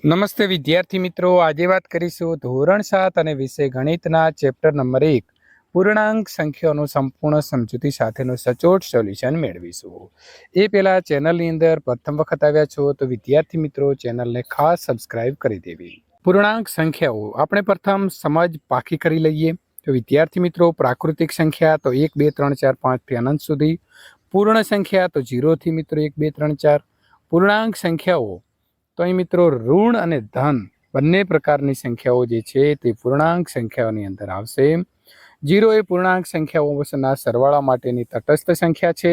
નમસ્તે વિદ્યાર્થી મિત્રો, આજે વાત કરીશું ધોરણ 7 અને વિષય ગણિતના ચેપ્ટર નંબર 1 પૂર્ણાંક સંખ્યાઓનું સંપૂર્ણ સમજૂતી સાથેનું સચોટ સોલ્યુશન મેળવીશું। એ પહેલા ચેનલની અંદર પ્રથમ વખત આવ્યા છો તો વિદ્યાર્થી મિત્રો ચેનલને ખાસ સબસ્ક્રાઇબ કરી દેવી। પૂર્ણાંક સંખ્યાઓ આપણે પ્રથમ સમજ પાકી કરી લઈએ તો વિદ્યાર્થી મિત્રો પ્રાકૃતિક સંખ્યા તો 1 2 3 4 5 થી અનંત સુધી, પૂર્ણ સંખ્યા તો 0 થી મિત્રો 1 2 3 4, પૂર્ણાંક સંખ્યાઓ તો અહીં મિત્રો ઋણ અને ધન બંને પ્રકારની સંખ્યાઓ જે છે તે પૂર્ણાંક સંખ્યાઓની અંદર આવશે। 0 એ પૂર્ણાંક સંખ્યાઓના સરવાળા માટેની તટસ્થ સંખ્યા છે।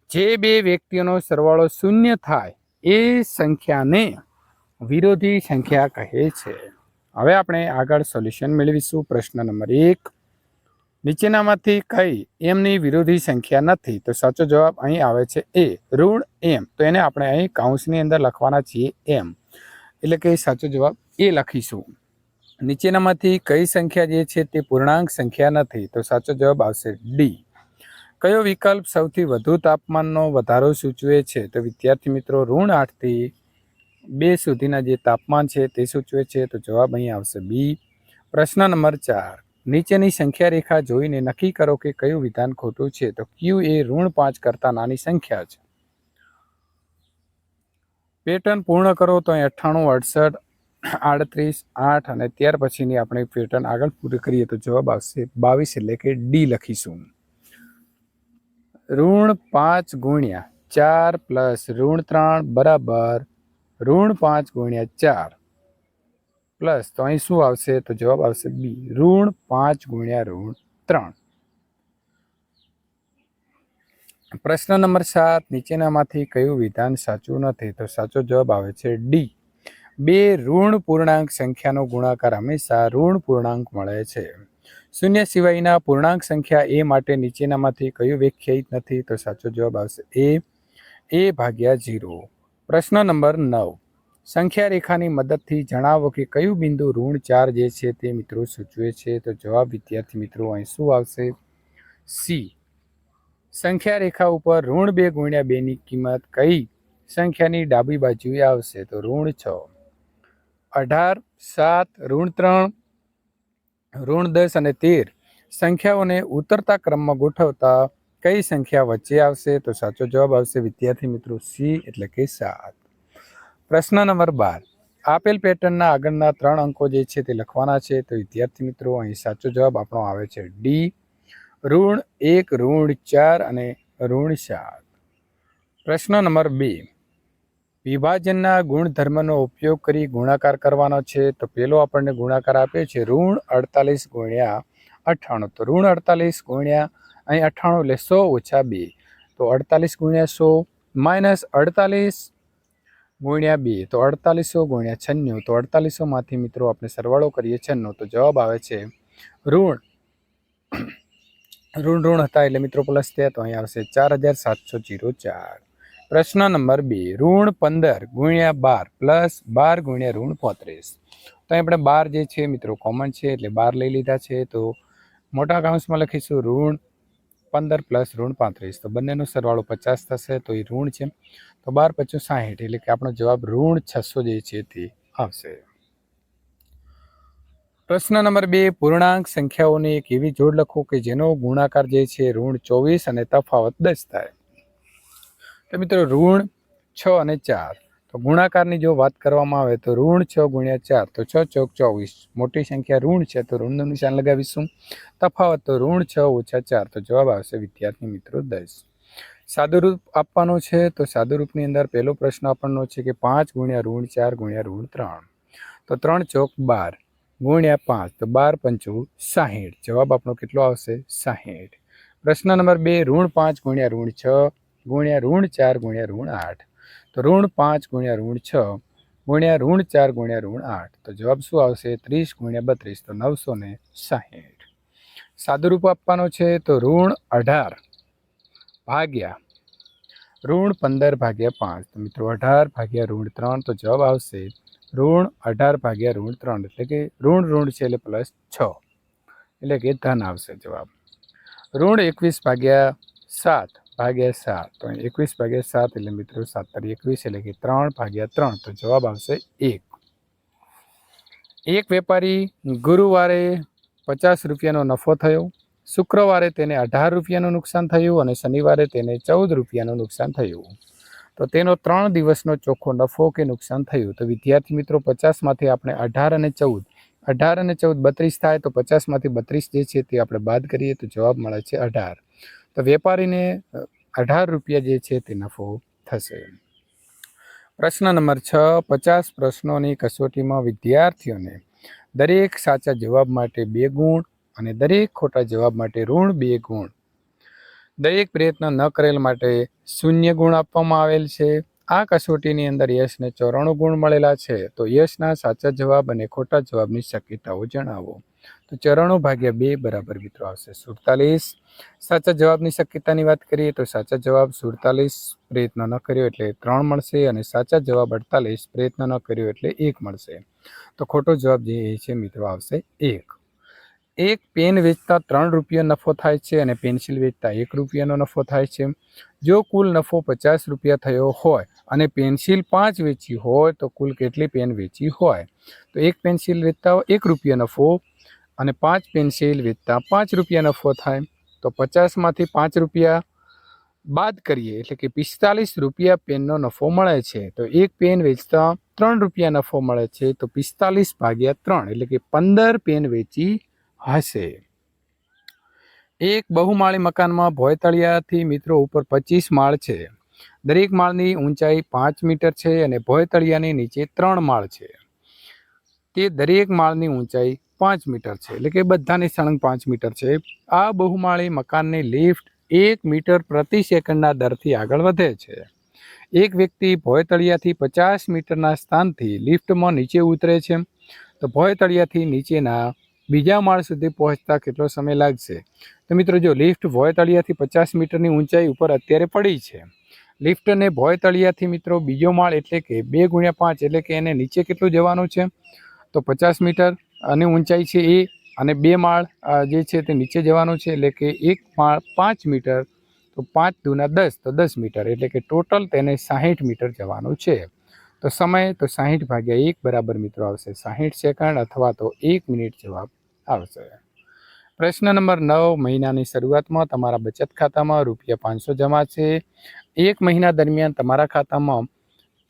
જે બે વ્યક્તિઓનો સરવાળો શૂન્ય થાય એ સંખ્યાને વિરોધી સંખ્યા કહે છે। હવે આપણે આગળ સોલ્યુશન મેળવીશું। પ્રશ્ન નંબર 1, નીચેનામાંથી કઈ એમની વિરોધી સંખ્યા નથી? તો સાચો જવાબ અહીં આવે છે એ, ઋણ એમ। તો એને આપણે અહીં કૌંસની અંદર લખવાના છીએ એમ, એટલે કે સાચો જવાબ એ લખીશું। નીચેનામાંથી કઈ સંખ્યા જે છે તે પૂર્ણાંક સંખ્યા નથી? તો સાચો જવાબ આવશે ડી। કયો વિકલ્પ સૌથી વધુ તાપમાનનો વધારો સૂચવે છે? તો વિદ્યાર્થી મિત્રો ઋણ 8 થી 2 સુધીના જે તાપમાન છે તે સૂચવે છે। તો જવાબ અહીં આવશે બી। પ્રશ્ન નંબર 4, નીચેની સંખ્યા રેખા જોઈને નક્કી કરો કે કયું વિધાન ખોટું છે? તો ક્યુ એ ઋણ 5 કરતાં નાની સંખ્યા છે। પેટર્ન પૂર્ણ કરો તો 98, 68, 8 અને ત્યાર પછીની આપણે પેટર્ન આગળ પૂરી કરીએ તો જવાબ આવશે 22, એટલે કે ડી લખીશું। ઋણ 5 ગુણ્યા 4 પ્લસ ઋણ 3 બરાબર ઋણ 5 ગુણ્યા 4 પ્લસ, તો અહીં શું આવશે? તો જવાબ આવશે બી, ઋણ 5 ગુણ્યા ઋણ 3। પ્રશ્ન નંબર 7, નીચેનામાંથી કયું વિધાન સાચું નથી? તો સાચો જવાબ આવે છે ડી, બે ઋણ પૂર્ણાંક સંખ્યાનો ગુણાકાર હંમેશા ઋણ પૂર્ણાંક મળે છે। શૂન્ય સિવાયના પૂર્ણાંક સંખ્યા એ માટે નીચેનામાંથી કયું વ્યાખ્યાયિત નથી? તો સાચો જવાબ આવશે એ ભાગ્યા 0। પ્રશ્ન નંબર 9, સંખ્યા રેખાની મદદથી જણાવો કે કયું બિંદુ ઋણ 4 જે છે તે મિત્રો સૂચવે છે? તો જવાબ વિદ્યાર્થી મિત્રો અહીં શું આવશે? સી। સંખ્યા રેખા ઉપર ઋણ 2 ગુણ્યા 2 ની કિંમત કઈ સંખ્યાની ડાબી બાજુએ આવશે? તો ઋણ 6, 18, 7, ઋણ 3, ઋણ 10 અને 13 સંખ્યાઓને ઉતરતા ક્રમમાં ગોઠવતા કઈ સંખ્યા વચ્ચે આવશે? તો સાચો જવાબ આવશે વિદ્યાર્થી મિત્રો સી, એટલે કે 7। પ્રશ્ન નંબર 12, આપેલ પેટર્નના આગળના 3 અંકો જે છે તે લખવાના છે। તો વિદ્યાર્થી મિત્રો અહીં સાચો જવાબ આપણો આવે છે ડી, ઋણ 1, ઋણ 4 અને ઋણ 7। પ્રશ્ન નંબર 2, વિભાજનના ગુણધર્મનો ઉપયોગ કરી ગુણાકાર કરવાનો છે। તો પેલો આપણને ગુણાકાર આપ્યો છે ઋણ 48 ગુણ્યા 98, તો ઋણ 48 ગુણ્યા અહીં 98 એટલે 100 ઓછા 2, તો 48 ગુણ્યા 100 માઇનસ 48 ગુણ્યા 2, તો 4800 ગુણ્યા 96, તો 4800માંથી મિત્રો આપણે સરવાળો કરીએ 96, તો જવાબ આવે છે ઋણ હતા એટલે મિત્રો પ્લસ થયા, તો અહીં આવશે 4704। પ્રશ્ન નંબર 2, ઋણ 15 ગુણ્યા 12 પ્લસ 12 ગુણ્યા ઋણ 35, તો અહીં આપણે 12 જે છે મિત્રો કોમન છે એટલે 12 લઈ લીધા છે। તો મોટા કૌંસમાં લખીશું ઋણ 15 પ્લસ ઋણ 35, તો બંનેનો સરવાળો 50 થશે, તો એ ઋણ છે, તો 12 × 5 = 60, એટલે કે આપણો જવાબ ઋણ 600 જે છે તે આવશે। પ્રશ્ન નંબર 2, પૂર્ણાંક સંખ્યાઓની એક એવી જોડ લખો કે જેનો ગુણાકાર જે છે ઋણ 24 અને તફાવત 10 થાય। તો મિત્રો ઋણ 6 અને 4, તો ગુણાકારની જો વાત કરવામાં આવે તો ઋણ 6 ગુણ્યા 4, તો 6 ચોક 24, મોટી સંખ્યા ઋણ છે તો ઋણનું નિશાન લગાવીશું। તફાવત તો ઋણ 6 ઓછા 4, તો જવાબ આવશે વિદ્યાર્થી મિત્રો 10। સાદુરૂપ આપવાનો છે તો સાદુરૂપની અંદર પહેલો પ્રશ્ન આપણનો છે કે 5 ગુણ્યા ઋણ 4 ગુણ્યા ઋણ 3, તો 3 ચોક 12 ગુણ્યા 5, તો 12 × 5 = 60, જવાબ આપણો કેટલો આવશે? 60। પ્રશ્ન નંબર 2, ઋણ 5 ગુણ્યા ઋણ 6 ગુણ્યા ઋણ 4 ગુણ્યા ઋણ 8, તો ઋણ 5 ગુણ્યા ઋણ 6 ગુણ્યા ઋણ 4 ગુણ્યા ઋણ 8, તો જવાબ શું આવશે? 30 ગુણ્યા 32, તો 960। સાદુરૂપ આપવાનો છે તો ઋણ 18 ભાગ્યા ઋણ 15 ભાગ્યા 5, તો મિત્રો 18 ભાગ્યા ઋણ 3, તો જવાબ આવશે ઋણ 18 ભાગ્યા ઋણ 3, એટલે કે ઋણ છે એટલે પ્લસ 6, એટલે કે ધન આવશે જવાબ। ઋણ 21 ભાગ્યા 7 ભાગ્યા 7, તો 21 ભાગ્યા 7 એટલે મિત્રો 7 તારી 21 એટલે કે 3 ભાગ્યા 3, તો જવાબ આવશે 1. એક વેપારી ગુરુવારે 50 રૂપિયાનો નફો થયો, શુક્રવારે તેને 18 રૂપિયાનું નુકસાન થયું અને શનિવારે તેને 14 રૂપિયાનું નુકસાન થયું. તો તેનો 3 દિવસનો ચોખ્ખો નફો કે નુકસાન થયું. તો વિદ્યાર્થી મિત્રો 50માંથી આપણે 18 અને 14 32 થાય, તો 50માંથી 32 જે છે તે આપણે બાદ કરીએ તો જવાબ મળે છે 18. તો વેપારીને 18 રૂપિયા જે છે તે નફો થશે. પ્રશ્ન નંબર 6, 50 પ્રશ્નોની કસોટીમાં વિદ્યાર્થીઓને દરેક સાચા જવાબ માટે 2 ગુણ અને દરેક ખોટા જવાબ માટે ઋણ 2 ગુણ, દરેક પ્રયત્ન ન કરેલ માટે 0 ગુણ આપવામાં આવેલ છે. આ કસોટીની અંદર યશને 94 ગુણ મળેલા છે. તો યશના સાચા જવાબ અને ખોટા જવાબની શક્યતાઓ જણાવો. તો 94 ભાગ્યા 2 બરાબર મિત્રો આવશે 47. સાચા જવાબની શક્યતાની વાત કરીએ તો સાચા જવાબ 47, પ્રયત્ન ન કર્યો એટલે 3 મળશે અને સાચા જવાબ 48, પ્રયત્ન ન કર્યો એટલે 1 મળશે. તો ખોટો જવાબ જે છે મિત્રો આવશે 1. એક પેન વેચતા 3 રૂપિયા નફો થાય છે અને પેન્સિલ વેચતા 1 રૂપિયાનો નફો થાય છે. જો કુલ નફો 50 રૂપિયા થયો હોય અને પેન્સિલ 5 વેચી હોય તો કુલ કેટલી પેન વેચી હોય? તો એક પેન્સિલ વેચતા 1 રૂપિયા નફો અને 5 પેન્સિલ વેચતા 5 રૂપિયા નફો થાય. તો 50માંથી 5 રૂપિયા બાદ કરીએ એટલે કે 45 રૂપિયા પેનનો નફો મળે છે. તો એક પેન વેચતા 3 રૂપિયા નફો મળે છે. તો 45 ભાગ્યા 3 એટલે કે 15 પેન વેચી હશે. એક બહુમાળી મકાનમાં ભોયતળિયાથી મિત્રો ઉપર 25 માળ છે. દરેક માળની ઊંચાઈ 5 મીટર છે અને ભોયતળિયાની નીચે 3 માળ છે. તે દરેક માળની ઊંચાઈ 5 મીટર છે, એટલે કે બધાની સળંગ 5 મીટર છે. આ બહુમાળી મકાનની લિફ્ટ 1 મીટર પ્રતિ સેકન્ડના દરથી આગળ વધે છે. એક વ્યક્તિ ભોયતળિયાથી 50 મીટરના સ્થાનથી લિફ્ટમાં નીચે ઉતરે છે. તો ભોયતળિયાથી નીચેના બીજા માળ સુધી પહોંચતા કેટલો સમય લાગશે? તો મિત્રો જો લિફ્ટ ભોયતળિયાથી 50 મીટરની ઊંચાઈ ઉપર અત્યારે પડી છે. લિફ્ટને ભોયતળિયાથી મિત્રો બીજો માળ એટલે કે 2 ગુણ્યા 5 એટલે કે એને નીચે કેટલું જવાનું છે? તો 50 મીટર અને ઊંચાઈ છે એ, અને 2 માળ જે છે તે નીચે જવાનું છે એટલે કે એક માળ 5 મીટર, તો 5 દુના 10, તો 10 મીટર એટલે કે ટોટલ તેને 60 મીટર જવાનું છે. તો સમય તો 60 ભાગ્યા 1 બરાબર મિત્રો આવશે 60 સેકન્ડ અથવા તો 1 મિનિટ જવાબ આવશે. પ્રશ્ન નંબર 9, મહિનાની શરૂઆતમાં તમારા બચત ખાતામાં ₹500 જમા છે. 1 મહિના દરમિયાન તમારા ખાતામાં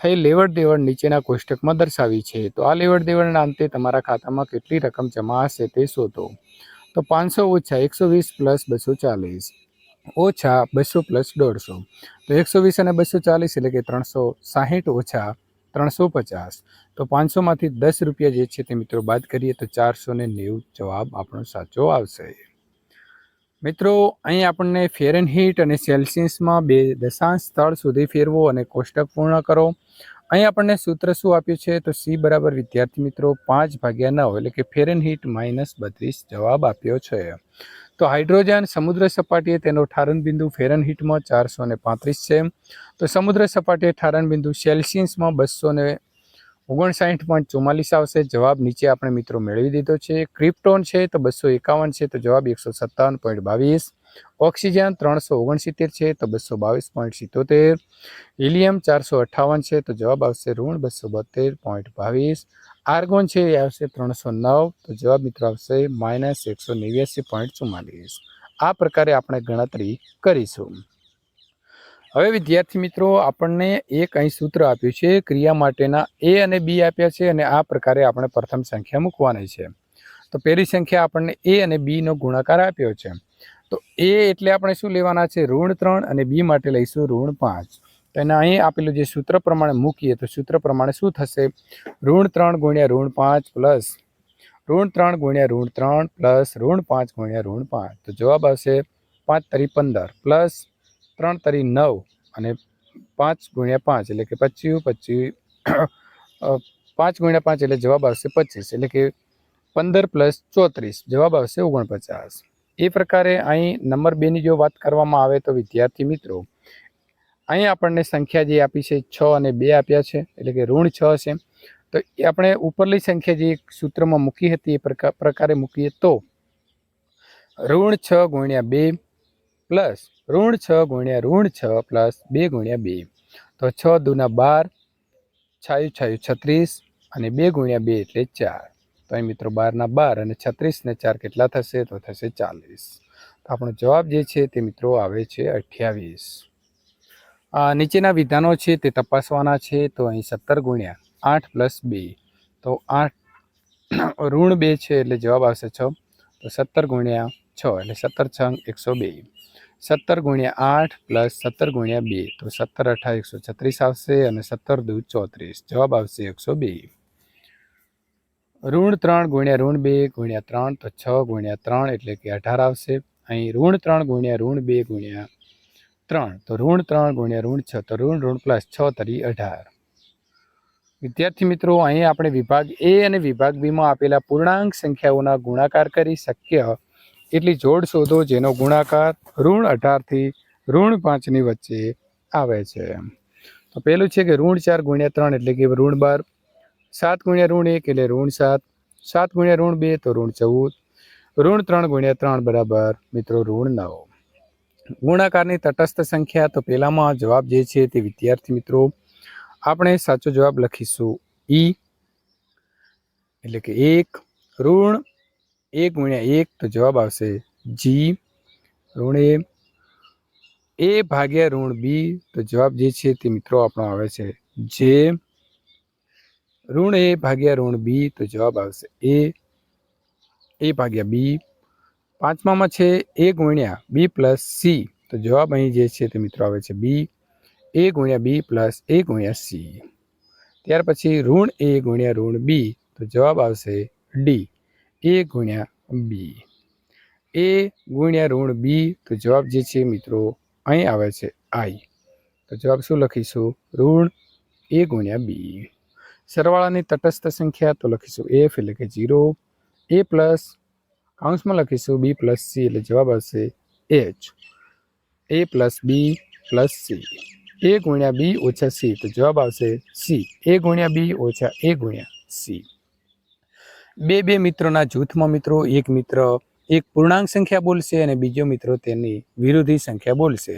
થઈ લેવડ દેવડ નીચેના કોષ્ટકમાં દર્શાવી છે. તો આ લેવડ દેવડના અંતે તમારા ખાતામાં કેટલી રકમ જમા હશે તે શોધો. તો 500 ઓછા 120 પ્લસ 240 ઓછા 200 પ્લસ 150. તો 120 અને 240 એટલે કે 360 ઓછા 350. તો 500માંથી 10 રૂપિયા જે છે તે મિત્રો બાદ કરીએ તો 490 જવાબ આપણો સાચો આવશે. મિત્રો અહીં આપણને ફેરનહીટ અને સેલ્સિયસમાં 2 દશાંશ સ્થળ સુધી ફેરવો અને કોષ્ટક પૂર્ણ કરો. અહીં આપણને સૂત્ર શું આપ્યું છે? તો સી બરાબર વિદ્યાર્થી મિત્રો 5/9 એટલે કે ફેરનહીટ -32 જવાબ આપ્યો છે. તો હાઇડ્રોજન સમુદ્ર સપાટીએ તેનો ઠારણ બિંદુ ફેરનહીટમાં 435 છે. તો સમુદ્ર સપાટીએ ઠારણ બિંદુ સેલ્સિયસમાં 259.44 આવશે. જવાબ નીચે આપણે મિત્રો મેળવી દીધો છે. ક્રિપ્ટોન છે તો 251 છે, તો જવાબ 157.22. ઓક્સિજન 369 છે, તો 222.77. હિલિયમ 458 છે, તો જવાબ આવશે -272.22. આર્ગોન છે એ આવશે 309, તો જવાબ મિત્રો આવશે -189.44. આ પ્રકારે આપણે ગણતરી કરીશું. હવે વિદ્યાર્થી મિત્રો આપણને એક અહીં સૂત્ર આપ્યું છે. ક્રિયા માટેના એ અને બી આપ્યા છે અને આ પ્રકારે આપણે પ્રથમ સંખ્યા મૂકવાની છે. તો પહેલી સંખ્યા આપણને એ અને બીનો ગુણાકાર આપ્યો છે. તો એ એટલે આપણે શું લેવાના છે? -3 અને બી માટે લઈશું -5. તો એને અહીં આપેલું જે સૂત્ર પ્રમાણે મૂકીએ તો સૂત્ર પ્રમાણે શું થશે? -3 ગુણ્યા -5 પ્લસ -3 ગુણ્યા -3 પ્લસ -5 ગુણ્યા -5. તો જવાબ આવશે 5 તરી 15 પ્લસ 3 તરી 9 અને 5 ગુણ્યા 5 એટલે કે 25 5 ગુણ્યા 5 એટલે જવાબ આવશે 25 એટલે કે 15 પ્લસ 34 જવાબ આવશે 49. એ પ્રકારે અહીં નંબર 2ની જો વાત કરવામાં આવે તો વિદ્યાર્થી મિત્રો અહીં આપણને સંખ્યા જે આપી છે 6 અને 2 આપ્યા છે એટલે કે -6 છે. તો એ આપણે ઉપરલી સંખ્યા જે સૂત્રમાં મૂકી હતી એ પ્રકારે મૂકીએ તો -6 ગુણ્યા 2 પ્લસ ઋણ 6 ગુણ્યા ઋણ 6 પ્લસ 2 ગુણ્યા 2. તો 6 દૂના 12, છાયું છાયું 36 અને 2 ગુણ્યા 2 એટલે 4. તો અહીં મિત્રો 12 ના 12 અને 36 ને 4 કેટલા થશે? તો થશે 40. તો આપણો જવાબ જે છે તે મિત્રો આવે છે 28. નીચેના વિધાનો છે તે તપાસવાના છે. તો અહીં 17 ગુણ્યા 8 પ્લસ 2, તો 8 ઋણ 2 છે એટલે જવાબ આવશે 6. તો 17 ગુણ્યા 6 એટલે 17 છંગ 102. 17 ગુણ્યા 8 પ્લસ 17 ગુણ્યા 2, તો 17 8 136 આવશે અને 17 દૂ 34, જવાબ આવશે 102. ઋણ 3 ગુણ્યા ઋણ 2 ગુણ્યા 3, તો 6 ગુણ્યા 3 એટલે કે 18 આવશે. અહીં ઋણ 3 ગુણ્યા ઋણ 2 ગુણ્યા 3, તો ઋણ 3 ગુણ્યા ઋણ 6, તો ઋણ ઋણ પ્લસ 6 તરી 18. વિદ્યાર્થી મિત્રો, અહીં આપણે વિભાગ એ અને વિભાગ બીમાં આપેલા પૂર્ણાંક સંખ્યાઓના ગુણાકાર કરી શક્ય એટલી જોડ શોધો જેનો ગુણાકાર ઋણ 18 થી ઋણ 5 ની વચ્ચે આવે છે. તો પહેલું છે કે ઋણ 4 ગુણ્યા 3 એટલે કે ઋણ 12, 7 ગુણ્યા ઋણ 1 એટલે ઋણ 7, 7 ગુણ્યા ઋણ 2 તો ઋણ 14, ઋણ 3 ગુણ્યા 3 બરાબર મિત્રો ઋણ 9. ગુણાકારની તટસ્થ સંખ્યા, તો પહેલામાં જવાબ જે છે તે વિદ્યાર્થી મિત્રો આપણે સાચો જવાબ લખીશું ઈ એટલે કે 1. ઋણ 1 ગુણ્યા 1 તો જવાબ આવશે જી. ઋણ એ ભાગ્યા ઋણ બી, તો જવાબ જે છે તે મિત્રો આપણો આવે છે જે. ઋણ એ ભાગ્યા ઋણ બી, તો જવાબ આવશે એ ભાગ્યા બી. પાંચમામાં છે એ ગુણ્યા બી પ્લસ સી, તો જવાબ અહીં જે છે તે મિત્રો આવે છે બી. એ ગુણ્યા બી પ્લસ એ ગુણ્યા સી. ત્યાર પછી ઋણ એ ગુણ્યા ઋણ બી, તો જવાબ આવશે ડી. એ ગુણ્યા બી. એ ગુણ્યા ઋણ બી, તો જવાબ જે છે મિત્રો અહીં આવે છે આઈ. તો જવાબ શું લખીશું? ઋણ એ ગુણ્યા બી. સરવાળાની તટસ્થ સંખ્યા, તો લખીશું એફ એટલે કે 0. એ પ્લસ કાઉન્સમાં લખીશું બી પ્લસ સી, એટલે જવાબ આવશે એચ. એ પ્લસ બી પ્લસ સી. એ ગુણ્યા બી ઓછા સી, તો જવાબ આવશે સી. એ ગુણ્યા બી ઓછા એ ગુણ્યા સી. બે મિત્રોના જૂથમાં મિત્રો એક મિત્ર એક પૂર્ણાંક સંખ્યા બોલશે અને બીજો મિત્રો તેની વિરોધી સંખ્યા બોલશે.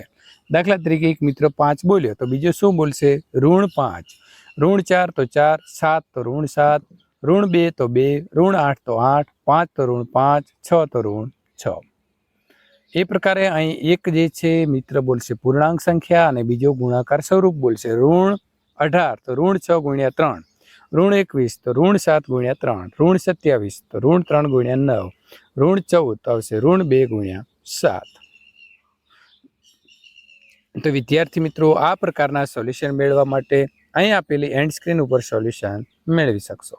દાખલા તરીકે એક મિત્ર 5 બોલ્યો તો બીજો શું બોલશે? ઋણ 5. ઋણ 4 તો 4, 7 તો ઋણ 7, ઋણ 2 તો 2, ઋણ 8 તો 8, 5 તો ઋણ 5, 6 તો ઋણ 6. એ પ્રકારે અહીં એક જે છે મિત્ર બોલશે પૂર્ણાંક સંખ્યા અને બીજો ગુણાકાર સ્વરૂપ બોલશે ઋણ 18 તો ઋણ 6 ગુણ્યા 3, ઋણ 21 તો ઋણ 7 ગુણ્યા 3, ઋણ 27 તો ઋણ 3 ગુણ્યા 9, ઋણ 14 તો આવશે ઋણ 2 ગુણ્યા 7. તો વિદ્યાર્થી મિત્રો, આ પ્રકારના સોલ્યુશન મેળવવા માટે અહીં આપેલી એન્ડ સ્ક્રીન ઉપર સોલ્યુશન મેળવી શકશો.